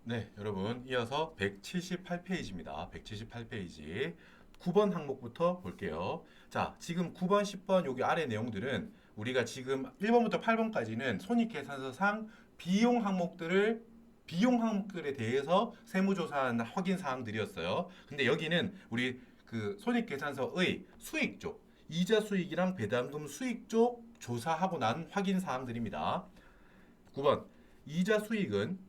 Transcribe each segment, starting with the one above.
네, 여러분 이어서 178페이지입니다. 178페이지 9번 항목부터 볼게요. 자, 지금 9번, 10번 여기 아래 내용들은 우리가 지금 1번부터 8번까지는 손익계산서상 비용 항목들에 대해서 세무조사한 확인 사항들이었어요. 근데 여기는 우리 그 손익계산서의 수익 쪽, 이자 수익이랑 배당금 수익 쪽 조사하고 난 확인 사항들입니다. 9번 이자 수익은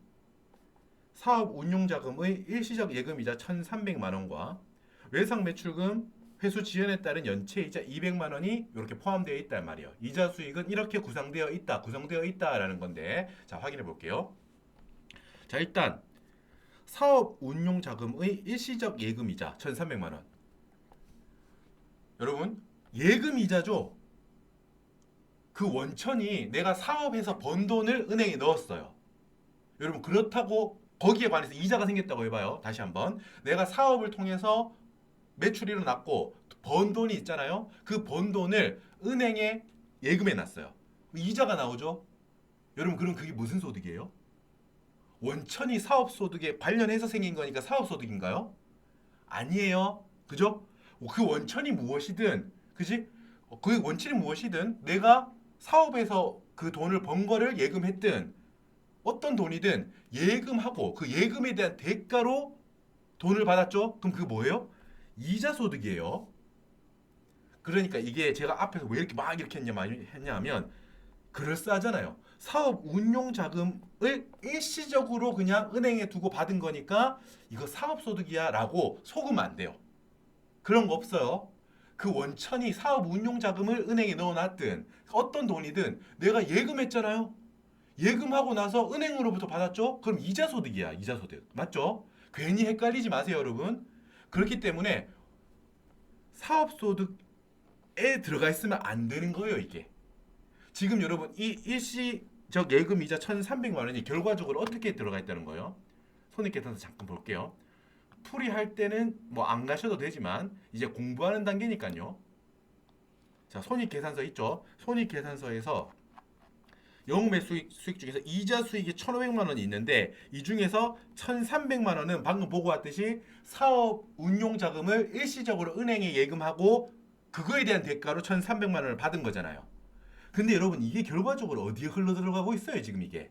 사업 운용자금의 일시적 예금이자 1,300만 원과 외상 매출금 회수 지연에 따른 연체이자 200만 원이 이렇게 포함되어 있단 말이에요. 이자 수익은 이렇게 구성되어 있다라는 건데, 자 확인해 볼게요. 자 일단 사업 운용 자금의 일시적 예금이자 1,300만 원. 여러분 예금 이자죠. 그 원천이 내가 사업에서 번 돈을 은행에 넣었어요. 여러분 그렇다고 거기에 관해서 이자가 생겼다고 해봐요. 다시 한번 내가 사업을 통해서 매출이 일어났고 번 돈이 있잖아요. 그 번 돈을 은행에 예금해 놨어요. 이자가 나오죠. 여러분 그럼 그게 무슨 소득이에요? 원천이 사업 소득에 관련해서 생긴 거니까 사업 소득인가요? 아니에요. 그죠? 그 원천이 무엇이든, 그지? 그 원천이 무엇이든 내가 사업에서 그 돈을 번 거를 예금했든 어떤 돈이든 예금하고 그 예금에 대한 대가로 돈을 받았죠? 그럼 그게 뭐예요? 이자 소득이에요. 그러니까 이게 제가 앞에서 왜 이렇게 막 이렇게 했냐면 그럴싸하잖아요. 사업 운용 자금을 일시적으로 그냥 은행에 두고 받은 거니까 이거 사업 소득이야 라고 속으면 안 돼요. 그런 거 없어요. 그 원천이 사업 운용 자금을 은행에 넣어놨든 어떤 돈이든 내가 예금했잖아요. 예금하고 나서 은행으로부터 받았죠? 그럼 이자 소득이야, 이자 소득. 맞죠? 괜히 헷갈리지 마세요, 여러분. 그렇기 때문에 사업 소득에 들어가 있으면 안 되는 거예요, 이게. 지금 여러분 이 일시적 예금 이자 1,300만 원이 결과적으로 어떻게 들어가 있다는 거예요? 손익계산서 잠깐 볼게요. 풀이할 때는 뭐 안 가셔도 되지만 이제 공부하는 단계니까요. 자, 손익계산서 있죠? 손익계산서에서 영업의 수익 중에서 이자 수익이 1,500만 원이 있는데 이 중에서 1,300만 원은 방금 보고 왔듯이 사업 운용 자금을 일시적으로 은행에 예금하고 그거에 대한 대가로 1,300만 원을 받은 거잖아요. 근데 여러분 이게 결과적으로 어디에 흘러 들어가고 있어요, 지금 이게.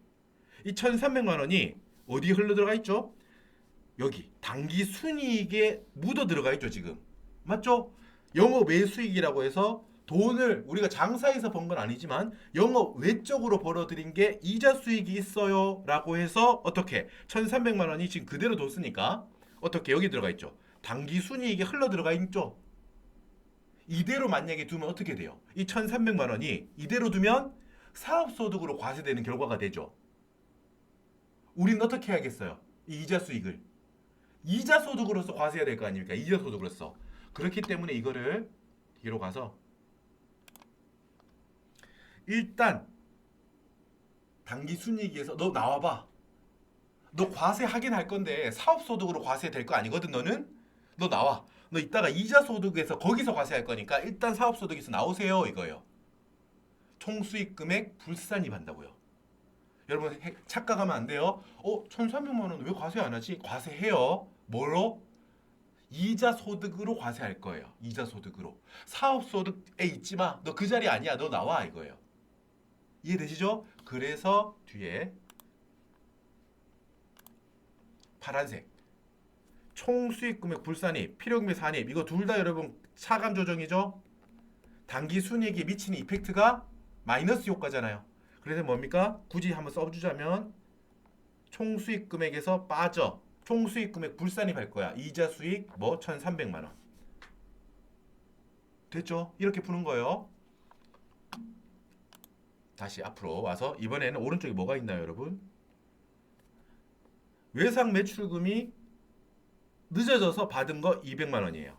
이 1,300만 원이 어디에 흘러 들어가 있죠? 여기 당기 순이익에 묻어 들어가 있죠, 지금. 맞죠? 영업 외수익이라고 해서 돈을 우리가 장사해서 번 건 아니지만 영업 외적으로 벌어들인 게 이자 수익이 있어요라고 해서 어떻게 1,300만 원이 지금 그대로 뒀으니까 어떻게 여기 들어가 있죠. 당기 순이익에 흘러 들어가 있죠. 이대로 만약에 두면 어떻게 돼요? 이 1,300만 원이 이대로 두면 사업소득으로 과세되는 결과가 되죠. 우리는 어떻게 해야겠어요? 이 이자 수익을 이자 소득으로서 과세해야 될 거 아닙니까? 이자 소득으로서. 그렇기 때문에 이거를 뒤로 가서 일단 당기 순이익에서 너 나와봐. 너 과세하긴 할 건데 사업소득으로 과세될 거 아니거든 너는? 너 나와. 너 이따가 이자 소득에서 거기서 과세할 거니까 일단 사업소득에서 나오세요 이거예요. 총수익 금액 불산입한다고요. 여러분 착각하면 안 돼요. 1,300만 원 왜 과세 안 하지? 과세해요. 뭐로? 이자 소득으로 과세할 거예요. 이자 소득으로. 사업 소득에 있지 마. 너 그 자리 아니야. 너 나와 이거예요. 이해되시죠? 그래서 뒤에 파란색 총 수익 금액 불산입, 필요금액 산입 이거 둘 다 여러분 차감 조정이죠? 단기 순이익에 미치는 이펙트가 마이너스 효과잖아요. 그래서 뭡니까? 굳이 한번 써주자면 총 수익 금액에서 빠져. 총 수익 금액 불산입할 거야. 이자 수익 뭐 1,300만 원. 됐죠? 이렇게 푸는 거예요. 다시 앞으로 와서 이번에는 오른쪽에 뭐가 있나요, 여러분? 외상 매출금이 늦어져서 받은 거 200만 원이에요.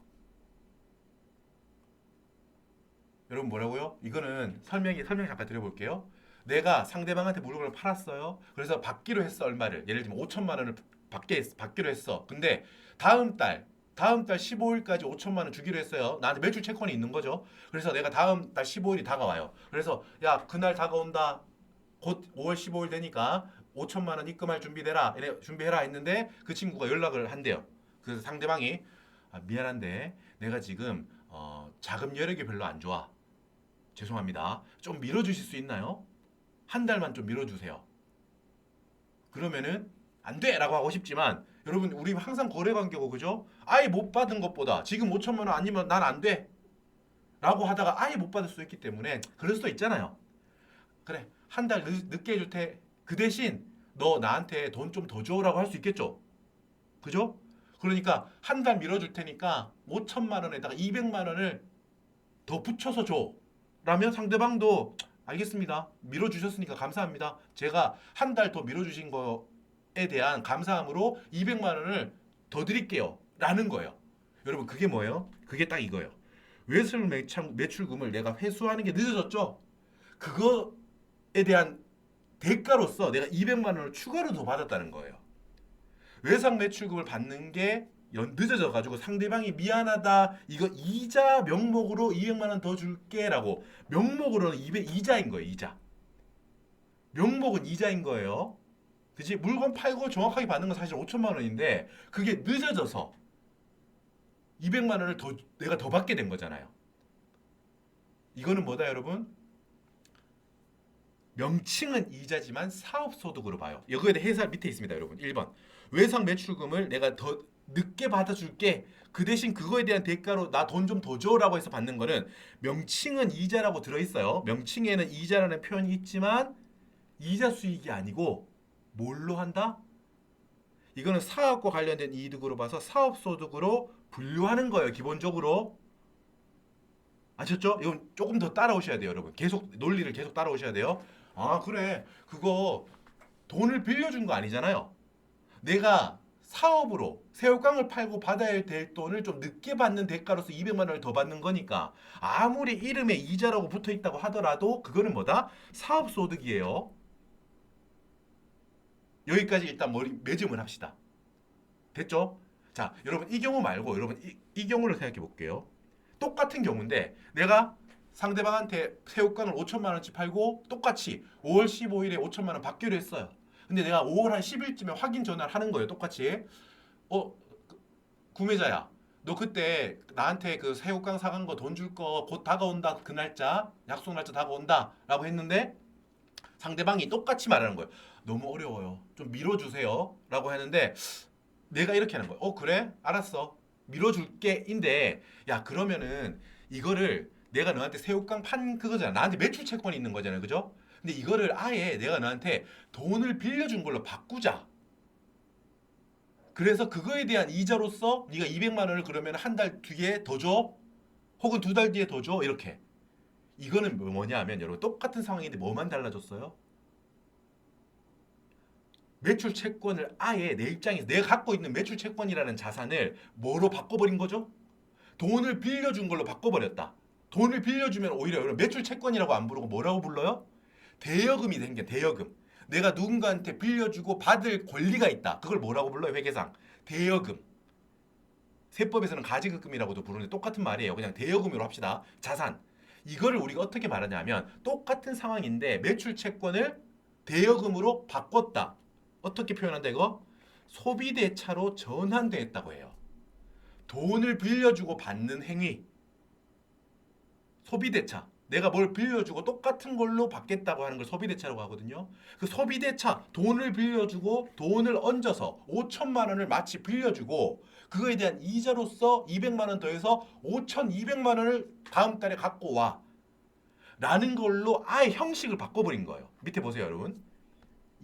여러분 뭐라고요? 이거는 설명 잠깐 드려볼게요. 내가 상대방한테 물건을 팔았어요. 그래서 받기로 했어 얼마를. 예를 들면 5천만 원을 받기로 했어. 근데 다음 달 15일까지 5천만 원 주기로 했어요. 나한테 매출 채권이 있는 거죠. 그래서 내가 다음 달 15일이 다가와요. 그래서 야 그날 다가온다. 곧 5월 15일 되니까 5천만 원 입금할 준비해라 했는데 그 친구가 연락을 한대요. 그래서 상대방이 미안한데 내가 지금 자금 여력이 별로 안 좋아. 죄송합니다. 좀 밀어주실 수 있나요? 한 달만 좀 밀어주세요. 그러면은 안 돼라고 하고 싶지만 여러분 우리 항상 거래 관계고 그죠? 아예 못 받은 것보다 지금 5천만 원 아니면 난 안 돼. 라고 하다가 아예 못 받을 수 있기 때문에 그럴 수도 있잖아요. 그래 한 달 늦게 해줄 테 그 대신 너 나한테 돈 좀 더 줘라고 할 수 있겠죠. 그죠? 그러니까 한 달 밀어줄 테니까 5천만 원에다가 200만 원을 더 붙여서 줘. 라면 상대방도 알겠습니다. 밀어주셨으니까 감사합니다. 제가 한 달 더 밀어주신 거에 대한 감사함으로 200만 원을 더 드릴게요. 라는 거예요. 여러분 그게 뭐예요? 그게 딱 이거예요. 외술 매출금을 내가 회수하는 게 늦어졌죠? 그거에 대한 대가로서 내가 200만 원을 추가로 더 받았다는 거예요. 외상 매출금을 받는 게 늦어져 가지고 상대방이 미안하다 이거 이자 명목으로 200만 원 더 줄게라고 명목으로는 이자인 거예요. 이자. 명목은 이자인 거예요. 그치? 물건 팔고 정확하게 받는 건 사실 5천만 원인데 그게 늦어져서 200만 원을 내가 더 받게 된 거잖아요. 이거는 뭐다 여러분? 명칭은 이자지만 사업소득으로 봐요. 여기에 대해 해설 밑에 있습니다 여러분. 1번 외상 매출금을 내가 더 늦게 받아줄게. 그 대신 그거에 대한 대가로 나 돈 좀 더 줘라고 해서 받는 거는 명칭은 이자라고 들어있어요. 명칭에는 이자라는 표현이 있지만 이자 수익이 아니고 뭘로 한다? 이거는 사업과 관련된 이득으로 봐서 사업소득으로 분류하는 거예요. 기본적으로. 아셨죠? 이건 조금 더 따라오셔야 돼요 여러분. 계속 논리를 계속 따라오셔야 돼요. 아 그래 그거 돈을 빌려준 거 아니잖아요. 내가 사업으로 새우깡을 팔고 받아야 될 돈을 좀 늦게 받는 대가로서 200만 원을 더 받는 거니까 아무리 이름에 이자라고 붙어 있다고 하더라도 그거는 뭐다? 사업소득이에요. 여기까지 일단 매짐을 합시다. 됐죠? 자 여러분 이 경우 말고 여러분 이 경우를 생각해 볼게요. 똑같은 경우인데 내가 상대방한테 새우깡을 5천만 원치 팔고 똑같이 5월 15일에 5천만 원 받기로 했어요. 근데 내가 5월 한 10일쯤에 확인 전화를 하는 거예요. 똑같이. 구매자야. 너 그때 나한테 그 새우깡 사간 거 돈 줄 거 곧 다가온다. 그 날짜. 약속 날짜 다가온다. 라고 했는데 상대방이 똑같이 말하는 거예요. 너무 어려워요. 좀 밀어주세요. 라고 했는데 내가 이렇게 하는 거예요. 그래? 알았어. 밀어줄게. 인데 야 그러면은 이거를 내가 너한테 새우깡 판 그거잖아. 나한테 매출 채권이 있는 거잖아요. 그죠? 근데 이거를 아예 내가 너한테 돈을 빌려준 걸로 바꾸자. 그래서 그거에 대한 이자로서 네가 200만 원을 그러면 한 달 뒤에 더 줘. 혹은 두 달 뒤에 더 줘. 이렇게. 이거는 뭐냐 하면 여러분 똑같은 상황인데 뭐만 달라졌어요? 매출 채권을 아예 내 입장에서 내가 갖고 있는 매출 채권이라는 자산을 뭐로 바꿔버린 거죠? 돈을 빌려준 걸로 바꿔버렸다. 돈을 빌려주면 오히려 매출 채권이라고 안 부르고 뭐라고 불러요? 대여금이 된 게 대여금. 내가 누군가한테 빌려주고 받을 권리가 있다. 그걸 뭐라고 불러요? 회계상. 대여금. 세법에서는 가지급금이라고도 부르는데 똑같은 말이에요. 그냥 대여금으로 합시다. 자산. 이거를 우리가 어떻게 말하냐면 똑같은 상황인데 매출 채권을 대여금으로 바꿨다. 어떻게 표현한다 이거? 소비대차로 전환됐다고 해요. 돈을 빌려주고 받는 행위. 소비대차. 내가 뭘 빌려주고 똑같은 걸로 받겠다고 하는 걸 소비대차라고 하거든요. 그 소비대차 돈을 빌려주고 돈을 얹어서 5천만 원을 마치 빌려주고 그거에 대한 이자로서 200만 원 더해서 5,200만 원을 다음 달에 갖고 와. 라는 걸로 아예 형식을 바꿔버린 거예요. 밑에 보세요 여러분.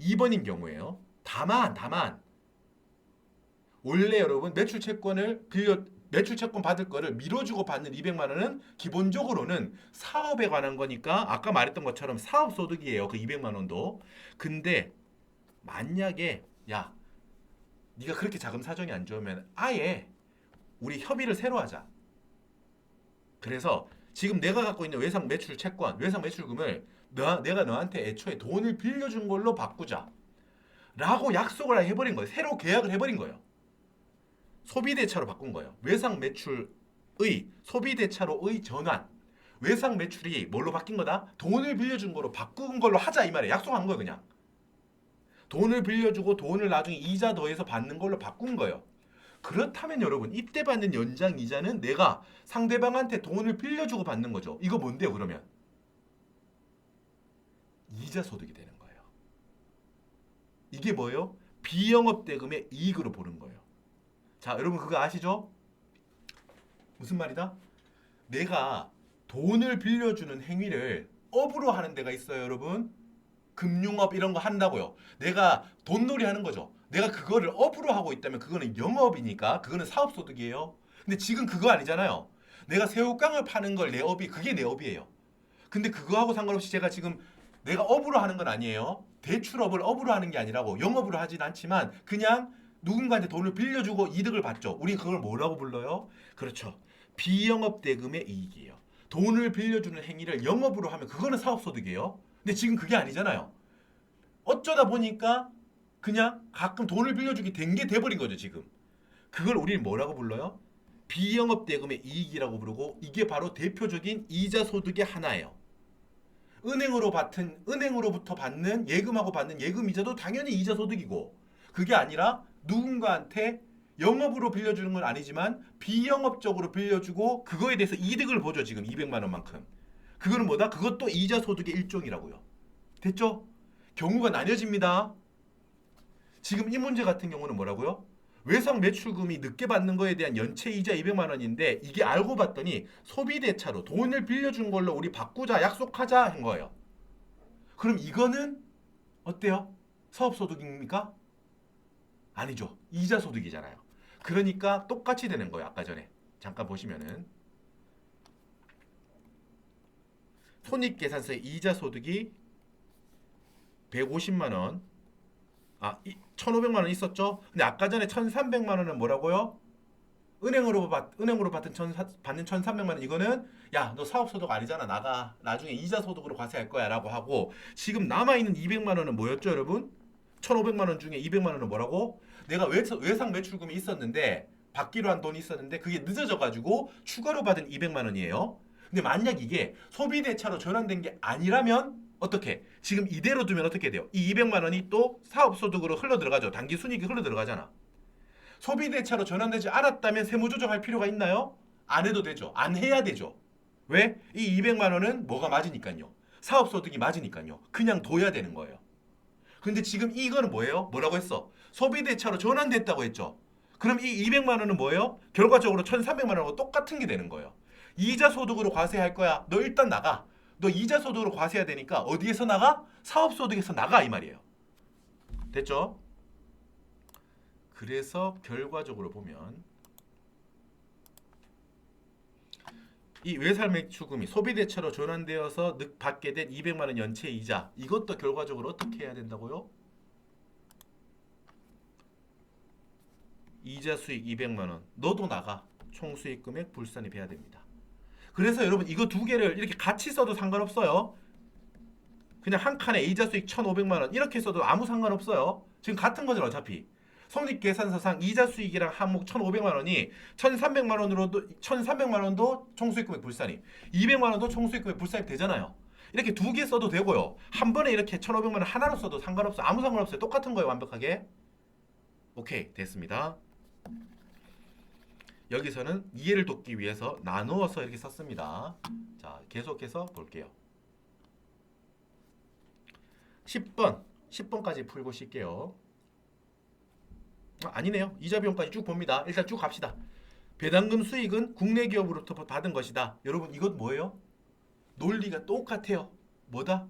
2번인 경우에요. 다만 원래 여러분 매출 채권 받을 거를 밀어주고 받는 200만 원은 기본적으로는 사업에 관한 거니까 아까 말했던 것처럼 사업소득이에요. 그 200만 원도. 근데 만약에 야 네가 그렇게 자금 사정이 안 좋으면 아예 우리 협의를 새로 하자. 그래서 지금 내가 갖고 있는 외상 매출 채권, 외상 매출금을 내가 너한테 애초에 돈을 빌려준 걸로 바꾸자. 라고 약속을 해버린 거예요. 새로 계약을 해버린 거예요. 소비대차로 바꾼 거예요. 외상 매출의 소비대차로의 전환. 외상 매출이 뭘로 바뀐 거다? 돈을 빌려준 거로 바꾼 걸로 하자 이 말이에요. 약속한 거예요 그냥. 돈을 빌려주고 돈을 나중에 이자 더해서 받는 걸로 바꾼 거예요. 그렇다면 여러분 이때 받는 연장 이자는 내가 상대방한테 돈을 빌려주고 받는 거죠. 이거 뭔데요 그러면? 이자 소득이 되는 거예요. 이게 뭐예요? 비영업 대금의 이익으로 보는 거예요. 자 여러분 그거 아시죠? 무슨 말이다? 내가 돈을 빌려주는 행위를 업으로 하는 데가 있어요 여러분. 금융업 이런 거 한다고요. 내가 돈놀이 하는 거죠. 내가 그거를 업으로 하고 있다면 그거는 영업이니까 그거는 사업소득이에요. 근데 지금 그거 아니잖아요. 내가 새우깡을 파는 걸 내 업이 그게 내 업이에요. 근데 그거하고 상관없이 제가 지금 내가 업으로 하는 건 아니에요. 대출업을 업으로 하는 게 아니라고 영업으로 하진 않지만 그냥 누군가한테 돈을 빌려주고 이득을 받죠. 우리 그걸 뭐라고 불러요? 그렇죠. 비영업 대금의 이익이에요. 돈을 빌려주는 행위를 영업으로 하면 그거는 사업소득이에요. 근데 지금 그게 아니잖아요. 어쩌다 보니까 그냥 가끔 돈을 빌려주게 된 게 돼버린 거죠 지금. 그걸 우리는 뭐라고 불러요? 비영업 대금의 이익이라고 부르고 이게 바로 대표적인 이자 소득의 하나예요. 은행으로부터 받는 예금하고 받는 예금 이자도 당연히 이자 소득이고 그게 아니라 누군가한테 영업으로 빌려주는 건 아니지만 비영업적으로 빌려주고 그거에 대해서 이득을 보죠 지금 200만 원만큼. 그거는 뭐다? 그것도 이자 소득의 일종이라고요. 됐죠? 경우가 나뉘어집니다. 지금 이 문제 같은 경우는 뭐라고요? 외상 매출금이 늦게 받는 거에 대한 연체 이자 200만 원인데 이게 알고 봤더니 소비 대차로 돈을 빌려준 걸로 우리 바꾸자 약속하자 한 거예요. 그럼 이거는 어때요? 사업소득입니까? 아니죠. 이자 소득이잖아요. 그러니까 똑같이 되는 거예요. 아까 전에 잠깐 보시면은 손익계산서의 이자 소득이 150만 원 1,500만 원 있었죠? 근데 아까 전에 1,300만 원은 뭐라고요? 은행으로 받는 1,300만 원 이거는 야, 너 사업 소득 아니잖아. 나가. 나중에 이자 소득으로 과세할 거야라고 하고 지금 남아 있는 200만 원은 뭐였죠, 여러분? 1,500만 원 중에 200만 원은 뭐라고? 내가 외상 매출금이 있었는데 받기로 한 돈이 있었는데 그게 늦어져 가지고 추가로 받은 200만 원이에요. 근데 만약 이게 소비 대차로 전환된 게 아니라면 어떻게? 지금 이대로 두면 어떻게 돼요? 이 200만 원이 또 사업소득으로 흘러 들어가죠. 단기 순이익이 흘러 들어가잖아. 소비 대차로 전환되지 않았다면 세무 조정할 필요가 있나요? 안 해도 되죠. 안 해야 되죠. 왜? 이 200만 원은 뭐가 맞으니까요. 사업소득이 맞으니까요. 그냥 둬야 되는 거예요. 근데 지금 이거는 뭐예요? 뭐라고 했어? 소비 대차로 전환됐다고 했죠. 그럼 이 200만 원은 뭐예요? 결과적으로 1,300만 원하고 똑같은 게 되는 거예요. 이자 소득으로 과세할 거야. 너 일단 나가. 너 이자 소득으로 과세해야 되니까 어디에서 나가? 사업소득에서 나가 이 말이에요. 됐죠? 그래서 결과적으로 보면 이 외상매출금이 소비대차로 전환되어서 받게 된 200만 원 연체 이자 이것도 결과적으로 어떻게 해야 된다고요? 이자 수익 200만 원 너도 나가. 총 수익 금액 불산입해야 됩니다. 그래서 여러분 이거 두 개를 이렇게 같이 써도 상관없어요. 그냥 한 칸에 이자 수익 1,500만 원 이렇게 써도 아무 상관없어요. 지금 같은 거죠 어차피. 손익계산서상 이자 수익이랑 항목 1,500만 원이 1,300만 원도 총수익금액 불산입, 200만 원도 총수익금액 불산입 되잖아요. 이렇게 두 개 써도 되고요. 한 번에 이렇게 1,500만 원 하나로 써도 상관없어요. 아무 상관없어요. 똑같은 거예요. 완벽하게. 오케이 됐습니다. 여기서는 이해를 돕기 위해서 나누어서 이렇게 썼습니다. 자 계속해서 볼게요. 10번까지 풀고 쉴게요. 아니네요. 이자 비용까지 쭉 봅니다. 일단 쭉 갑시다. 배당금 수익은 국내 기업으로부터 받은 것이다. 여러분 이것 뭐예요? 논리가 똑같아요. 뭐다?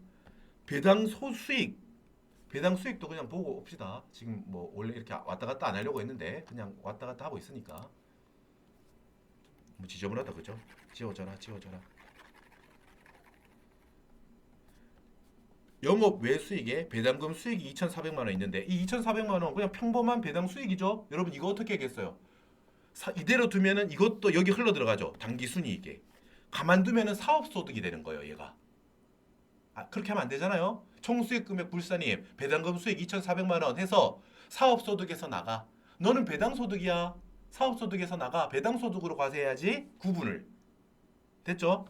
배당 수익도 그냥 보고 옵시다. 지금 뭐 원래 이렇게 왔다 갔다 안 하려고 했는데 그냥 왔다 갔다 하고 있으니까 뭐 지저분하다 그죠? 지워져라. 영업 외 수익에 배당금 수익이 2,400만 원 있는데 이 2,400만 원 그냥 평범한 배당 수익이죠. 여러분 이거 어떻게 하겠어요? 이대로 두면은 이것도 여기 흘러 들어가죠. 단기 순이익에. 가만두면은 사업소득이 되는 거예요. 얘가. 그렇게 하면 안 되잖아요. 총수익 금액 불산입 배당금 수익 2,400만 원 해서 사업소득에서 나가. 너는 배당소득이야. 사업소득에서 나가. 배당소득으로 과세해야지. 구분을. 됐죠?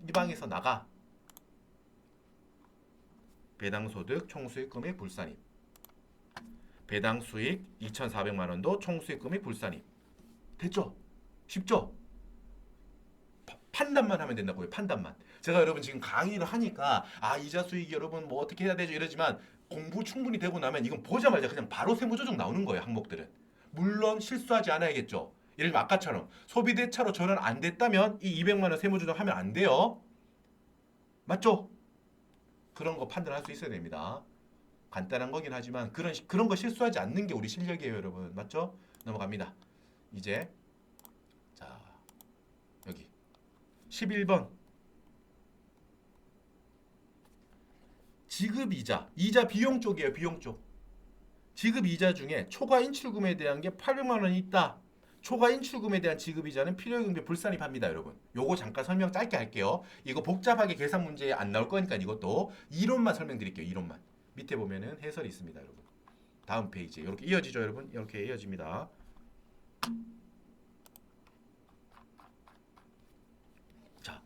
이 방에서 나가. 배당소득 총수익 금액 불산입. 배당 수익 2,400만 원도 총수익금이 불산입. 됐죠? 쉽죠? 판단만 하면 된다고요. 판단만. 제가 여러분 지금 강의를 하니까 이자 수익 여러분 뭐 어떻게 해야 되죠 이러지만 공부 충분히 되고 나면 이건 보자마자 그냥 바로 세무조정 나오는 거예요. 항목들은. 물론 실수하지 않아야겠죠. 예를 들면 아까처럼 소비대차로 전환 안 됐다면 이 200만 원 세무조정 하면 안 돼요. 맞죠? 그런 거 판단할 수 있어야 됩니다. 간단한 거긴 하지만 그런 거 실수하지 않는 게 우리 실력이에요, 여러분. 맞죠? 넘어갑니다. 이제 자, 여기 11번 지급이자, 이자 비용 쪽이에요. 비용 쪽. 지급이자 중에 초과 인출금에 대한 게 800만 원이 있다. 초과 인출금에 대한 지급이자는 필요경비 불산입합니다, 여러분. 요거 잠깐 설명 짧게 할게요. 이거 복잡하게 계산 문제에 안 나올 거니까 이것도 이론만 설명드릴게요. 이론만. 밑에 보면은 해설이 있습니다, 여러분. 다음 페이지에 이렇게 이어지죠, 여러분. 이렇게 이어집니다. 자,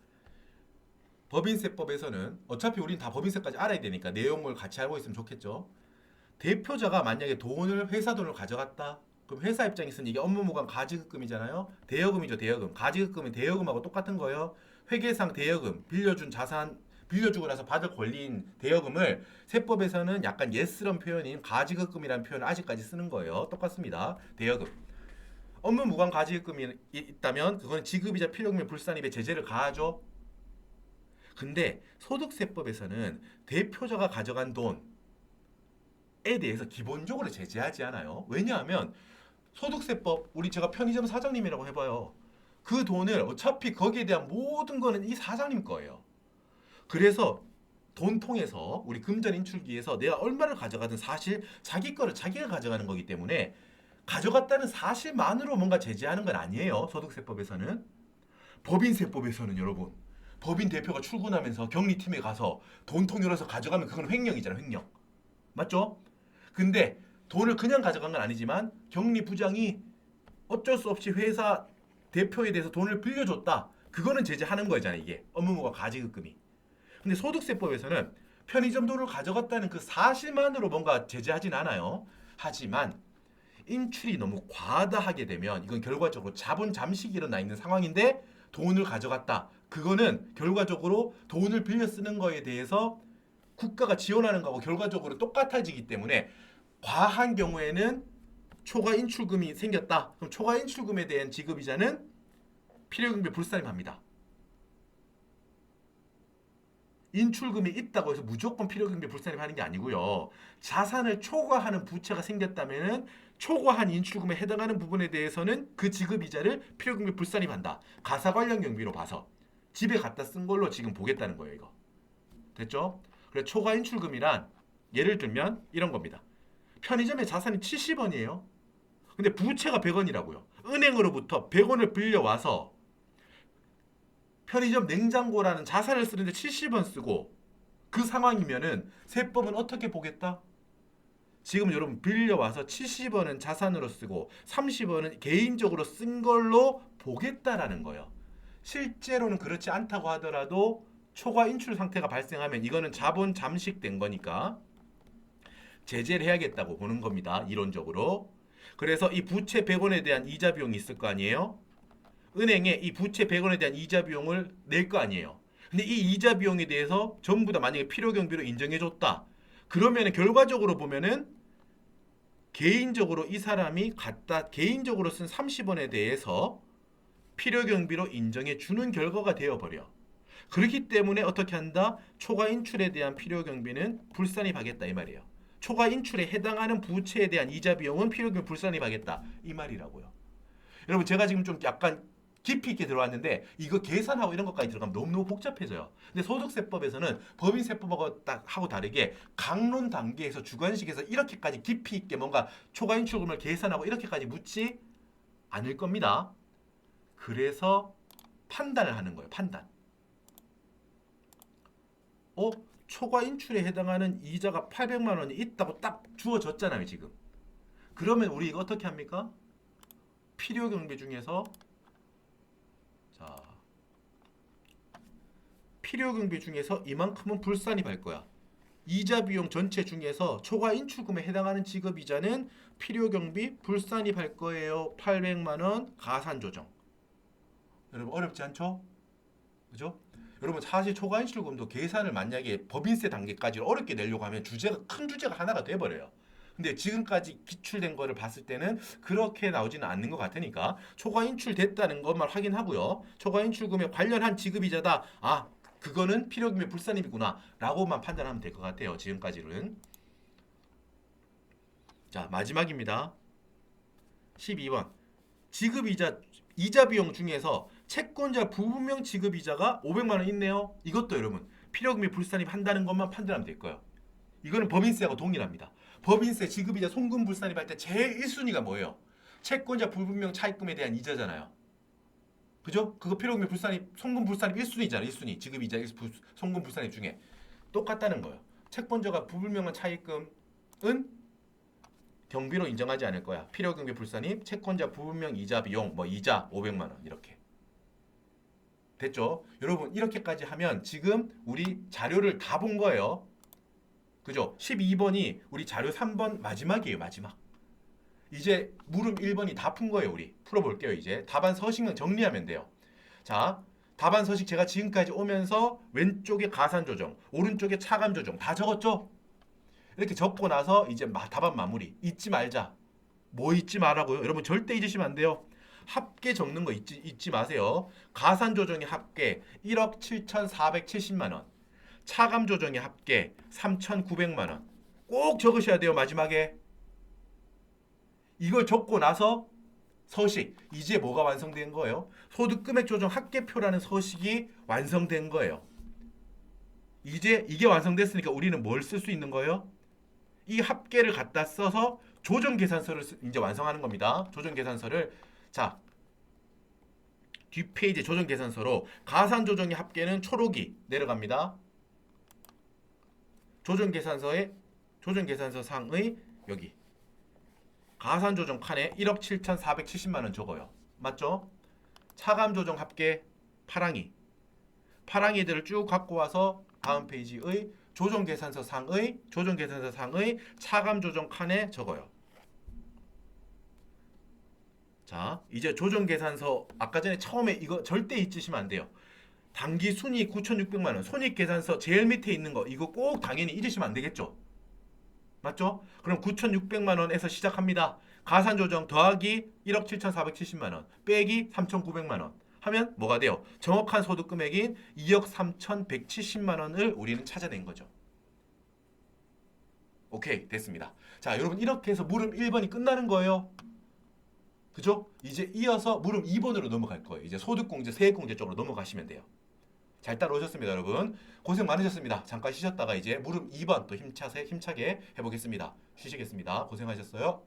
법인세법에서는 어차피 우린 다 법인세까지 알아야 되니까 내용을 같이 알고 있으면 좋겠죠. 대표자가 만약에 회사 돈을 가져갔다. 그럼 회사 입장에서는 이게 업무무관 가지급금이잖아요. 대여금이죠, 대여금. 가지급금은 대여금하고 똑같은 거예요. 회계상 대여금, 빌려주고 나서 받을 권리인 대여금을 세법에서는 약간 예스런 표현인 가지급금이라는 표현을 아직까지 쓰는 거예요. 똑같습니다. 대여금. 업무무관 가지급금이 있다면 그거는 지급이자 필요금의 불산입에 제재를 가하죠. 근데 소득세법에서는 대표자가 가져간 돈에 대해서 기본적으로 제재하지 않아요. 왜냐하면 소득세법, 제가 편의점 사장님이라고 해봐요. 그 돈을 어차피 거기에 대한 모든 거는 이 사장님 거예요. 그래서 돈통에서 우리 금전 인출기에서 내가 얼마를 가져가든 사실 자기 거를 자기가 가져가는 거기 때문에 가져갔다는 사실만으로 뭔가 제재하는 건 아니에요. 소득세법에서는. 법인세법에서는 여러분, 법인 대표가 출근하면서 격리팀에 가서 돈통 열어서 가져가면 그건 횡령이잖아요. 횡령. 맞죠? 근데 돈을 그냥 가져간 건 아니지만 격리 부장이 어쩔 수 없이 회사 대표에 대해서 돈을 빌려줬다. 그거는 제재하는 거잖아요. 이게 업무무관 가지급금이. 근데 소득세법에서는 편의점 돈을 가져갔다는 그 사실만으로 뭔가 제재하진 않아요. 하지만 인출이 너무 과다하게 되면 이건 결과적으로 자본 잠식이 일어나 있는 상황인데 돈을 가져갔다. 그거는 결과적으로 돈을 빌려 쓰는 거에 대해서 국가가 지원하는 거하고 결과적으로 똑같아지기 때문에 과한 경우에는 초과 인출금이 생겼다. 그럼 초과 인출금에 대한 지급이자는 필요경비 불산입합니다. 인출금이 있다고 해서 무조건 필요경비 불산입하는 게 아니고요. 자산을 초과하는 부채가 생겼다면은 초과한 인출금에 해당하는 부분에 대해서는 그 지급이자를 필요경비 불산입한다. 가사 관련 경비로 봐서 집에 갖다 쓴 걸로 지금 보겠다는 거예요. 이거 됐죠? 그래서 초과 인출금이란 예를 들면 이런 겁니다. 편의점에 자산이 70원이에요. 근데 부채가 100원이라고요. 은행으로부터 100원을 빌려와서 편의점 냉장고라는 자산을 쓰는데 70원 쓰고 그 상황이면은 세법은 어떻게 보겠다? 지금 여러분 빌려와서 70원은 자산으로 쓰고 30원은 개인적으로 쓴 걸로 보겠다라는 거예요. 실제로는 그렇지 않다고 하더라도 초과 인출 상태가 발생하면 이거는 자본 잠식된 거니까 제재를 해야겠다고 보는 겁니다. 이론적으로. 그래서 이 부채 100원에 대한 이자 비용이 있을 거 아니에요? 은행에 이 부채 100원에 대한 이자 비용을 낼 거 아니에요. 근데 이 이자 비용에 대해서 전부 다 만약에 필요경비로 인정해줬다. 그러면 결과적으로 보면은 개인적으로 이 사람이 개인적으로 쓴 30원에 대해서 필요경비로 인정해 주는 결과가 되어버려. 그렇기 때문에 어떻게 한다? 초과 인출에 대한 필요경비는 불산입하겠다 이 말이에요. 초과 인출에 해당하는 부채에 대한 이자 비용은 필요경비 불산입하겠다 이 말이라고요. 여러분 제가 지금 좀 약간 깊이 있게 들어왔는데 이거 계산하고 이런 것까지 들어가면 너무너무 복잡해져요. 근데 소득세법에서는 법인세법하고 하고 다르게 강론 단계에서 주관식에서 이렇게까지 깊이 있게 뭔가 초과 인출금을 계산하고 이렇게까지 묻지 않을 겁니다. 그래서 판단을 하는 거예요. 판단. 초과 인출에 해당하는 이자가 800만 원이 있다고 딱 주어졌잖아요. 지금. 그러면 우리 이거 어떻게 합니까? 필요경비 중에서 필요경비 중에서 이만큼은 불산입할 거야. 이자 비용 전체 중에서 초과 인출금에 해당하는 지급이자는 필요경비 불산입할 거예요. 800만 원 가산 조정. 여러분 어렵지 않죠? 그죠? 여러분 사실 초과 인출금도 계산을 만약에 법인세 단계까지 어렵게 내려고 하면 주제가 큰 주제가 하나가 돼 버려요. 근데 지금까지 기출된 거를 봤을 때는 그렇게 나오지는 않는 것 같으니까 초과 인출됐다는 것만 확인하고요. 초과 인출금에 관련한 지급이자다. 아, 그거는 필요금의 불산입이구나 라고만 판단하면 될 것 같아요. 지금까지는. 자, 마지막입니다. 12번. 지급이자 이자 비용 중에서 채권자 부분명 지급이자가 500만 원 있네요. 이것도 여러분 필요금이 불산입 한다는 것만 판단하면 될 거예요. 이거는 법인세하고 동일합니다. 법인세 지급이자 송금 불산입할 때 제일 1순위가 뭐예요? 채권자 불분명 차입금에 대한 이자잖아요. 그죠? 그거 필요금이 불산입, 송금 불산입 1순위잖아요. 1순위 지급이자 송금 불산입 중에 똑같다는 거예요. 채권자가 불분명한 차입금은 경비로 인정하지 않을 거야. 필요경비 불산입, 채권자 부분명 이자 비용, 뭐 이자 500만 원 이렇게. 됐죠? 여러분 이렇게까지 하면 지금 우리 자료를 다 본 거예요. 그죠? 12번이 우리 자료 3번 마지막이에요. 마지막. 이제 물음 1번이 다 푼 거예요. 우리 풀어볼게요. 이제 답안 서식만 정리하면 돼요. 자, 답안 서식 제가 지금까지 오면서 왼쪽에 가산 조정, 오른쪽에 차감 조정 다 적었죠? 이렇게 적고 나서 이제 답안 마무리. 잊지 말자. 뭐 잊지 말라고요? 여러분 절대 잊으시면 안 돼요. 합계 적는 거 잊지 마세요. 가산 조정의 합계 1억 7,470만 원. 차감 조정의 합계 3,900만 원. 꼭 적으셔야 돼요. 마지막에. 이걸 적고 나서 서식. 이제 뭐가 완성된 거예요? 소득금액 조정 합계표라는 서식이 완성된 거예요. 이제 이게 완성됐으니까 우리는 뭘 쓸 수 있는 거예요? 이 합계를 갖다 써서 조정 계산서를 이제 완성하는 겁니다. 조정 계산서를 자 뒷페이지 조정 계산서로 가산 조정의 합계는 초록이 내려갑니다. 조정 계산서 상의 여기 가산 조정 칸에 1억 7,470만 원 적어요. 맞죠? 차감 조정 합계 파랑이들을 쭉 갖고 와서 다음 페이지의 조정 계산서 상의 차감 조정 칸에 적어요. 자, 이제 조정 계산서 아까 전에 처음에 이거 절대 잊으시면 안 돼요. 당기 순이익 9,600만 원, 손익 계산서 제일 밑에 있는 거 이거 꼭 당연히 잊으시면 안 되겠죠? 맞죠? 그럼 9,600만 원에서 시작합니다. 가산 조정 더하기 1억 7,470만 원 빼기 3,900만 원 하면 뭐가 돼요? 정확한 소득 금액인 2억 3,170만 원을 우리는 찾아낸 거죠. 오케이, 됐습니다. 자, 여러분 이렇게 해서 물음 1번이 끝나는 거예요. 그죠? 이제 이어서 물음 2번으로 넘어갈 거예요. 이제 소득공제, 세액공제 쪽으로 넘어가시면 돼요. 잘 따라오셨습니다, 여러분. 고생 많으셨습니다. 잠깐 쉬셨다가 이제 물음 2번 또 힘차게 해보겠습니다. 쉬시겠습니다. 고생하셨어요.